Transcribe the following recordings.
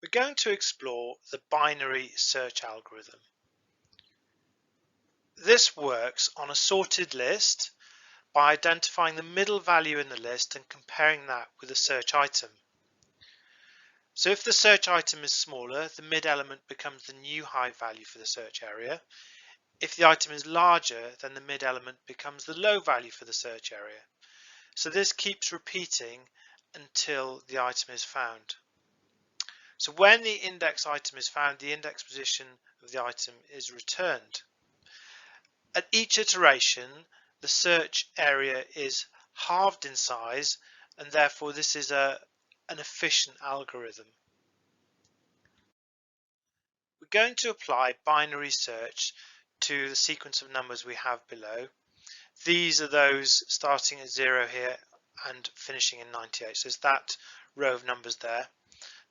We're going to explore the binary search algorithm. This works on a sorted list by identifying the middle value in the list and comparing that with a search item. So if the search item is smaller, the mid element becomes the new high value for the search area. If the item is larger, then the mid element becomes the low value for the search area. So this keeps repeating until the item is found. So when the index item is found, the index position of the item is returned. At each iteration, the search area is halved in size, and therefore this is an efficient algorithm. We're going to apply binary search to the sequence of numbers we have below. These are those starting at 0 here and finishing in 98. So it's that row of numbers there.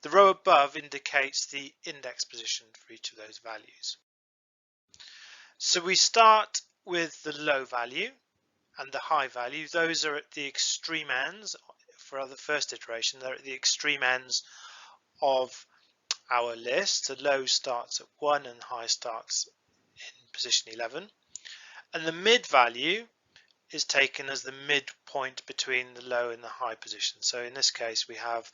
The row above indicates the index position for each of those values. So we start with the low value and the high value. Those are at the extreme ends. For the first iteration, they're at the extreme ends of our list. So low starts at 1 and high starts in position 11. And the mid value is taken as the midpoint between the low and the high position. So in this case, we have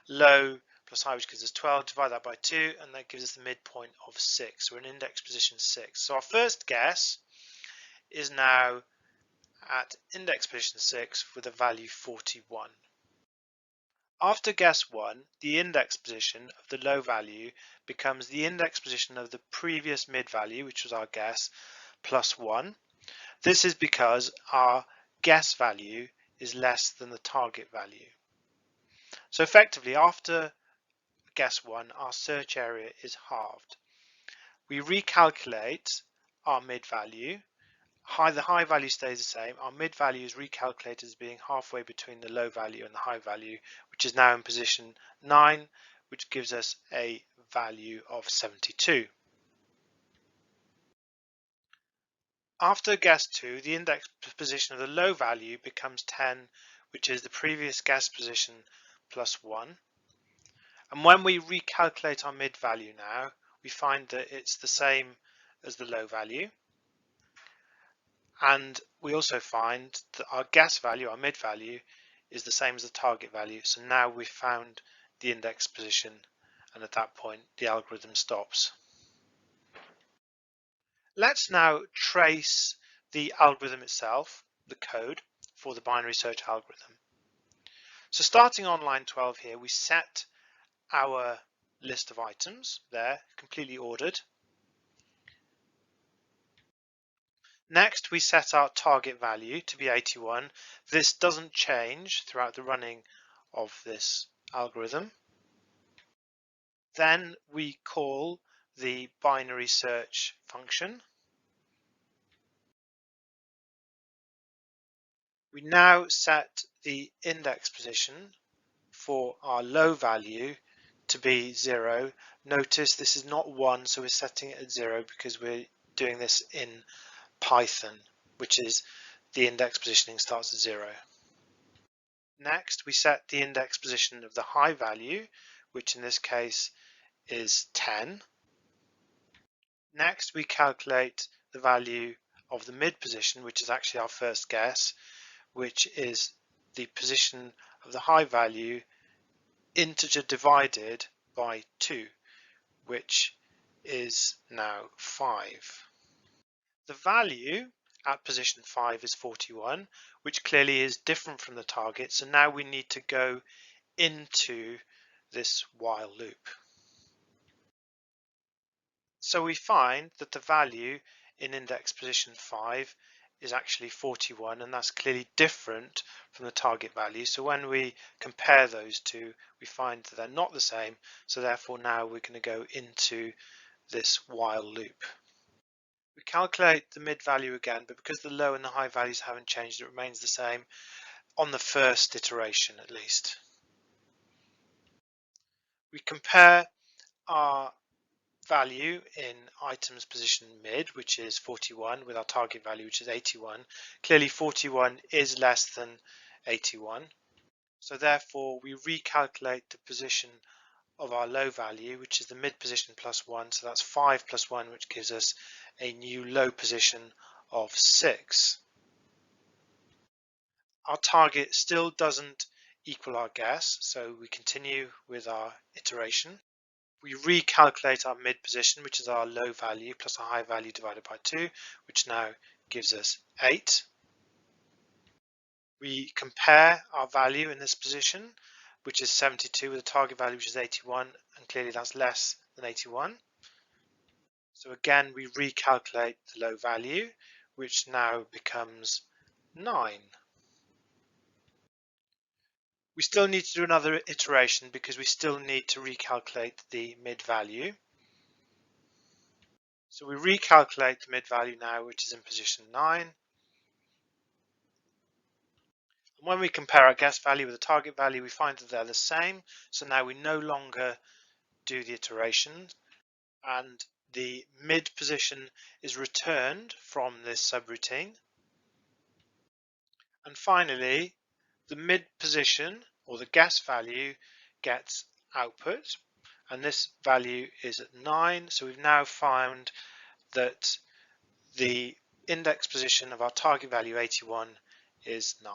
low plus high, which gives us 12, divide that by 2, and that gives us the midpoint of 6. We're in index position 6. So our first guess is now at index position 6 with a value 41. After guess 1, the index position of the low value becomes the index position of the previous mid value, which was our guess, plus 1. This is because our guess value is less than the target value. So effectively, after guess 1, our search area is halved. We recalculate our mid value. The high value stays the same. Our mid value is recalculated as being halfway between the low value and the high value, which is now in position 9, which gives us a value of 72. After guess 2, the index position of the low value becomes 10, which is the previous guess position plus 1. And when we recalculate our mid value now, we find that it's the same as the low value. And we also find that our guess value, our mid value, is the same as the target value. So now we've found the index position, and at that point the algorithm stops. Let's now trace the algorithm itself, the code for the binary search algorithm. So starting on line 12 here, we set our list of items there, completely ordered. Next, we set our target value to be 81. This doesn't change throughout the running of this algorithm. Then we call the binary search function. We now set the index position for our low value to be 0. Notice this is not 1, so we're setting it at 0 because we're doing this in Python, which is the index positioning starts at 0. Next, we set the index position of the high value, which in this case is 10. Next, we calculate the value of the mid position, which is actually our first guess, which is the position of the high value integer divided by 2, which is now 5. The value at position 5 is 41, which clearly is different from the target. So now we need to go into this while loop. So we find that the value in index position 5 is actually 41, and that's clearly different from the target value. So when we compare those two, we find that they're not the same. So therefore now we're going to go into this while loop. We calculate the mid value again, but because the low and the high values haven't changed, it remains the same on the first iteration at least. We compare our value in items position mid, which is 41, with our target value, which is 81. Clearly 41 is less than 81. So therefore we recalculate the position of our low value, which is the mid position plus 1, so that's 5 plus 1, which gives us a new low position of 6. Our target still doesn't equal our guess, so we continue with our iteration. We recalculate our mid position, which is our low value, plus a high value divided by 2, which now gives us 8. We compare our value in this position, which is 72, with a target value which is 81, and clearly that's less than 81. So again, we recalculate the low value, which now becomes 9. We still need to do another iteration because we still need to recalculate the mid value. So we recalculate the mid value now, which is in position 9. And when we compare our guess value with the target value, we find that they're the same. So now we no longer do the iterations, and the mid position is returned from this subroutine. And finally, the mid position or the guess value gets output, and this value is at 9. So we've now found that the index position of our target value 81 is 9.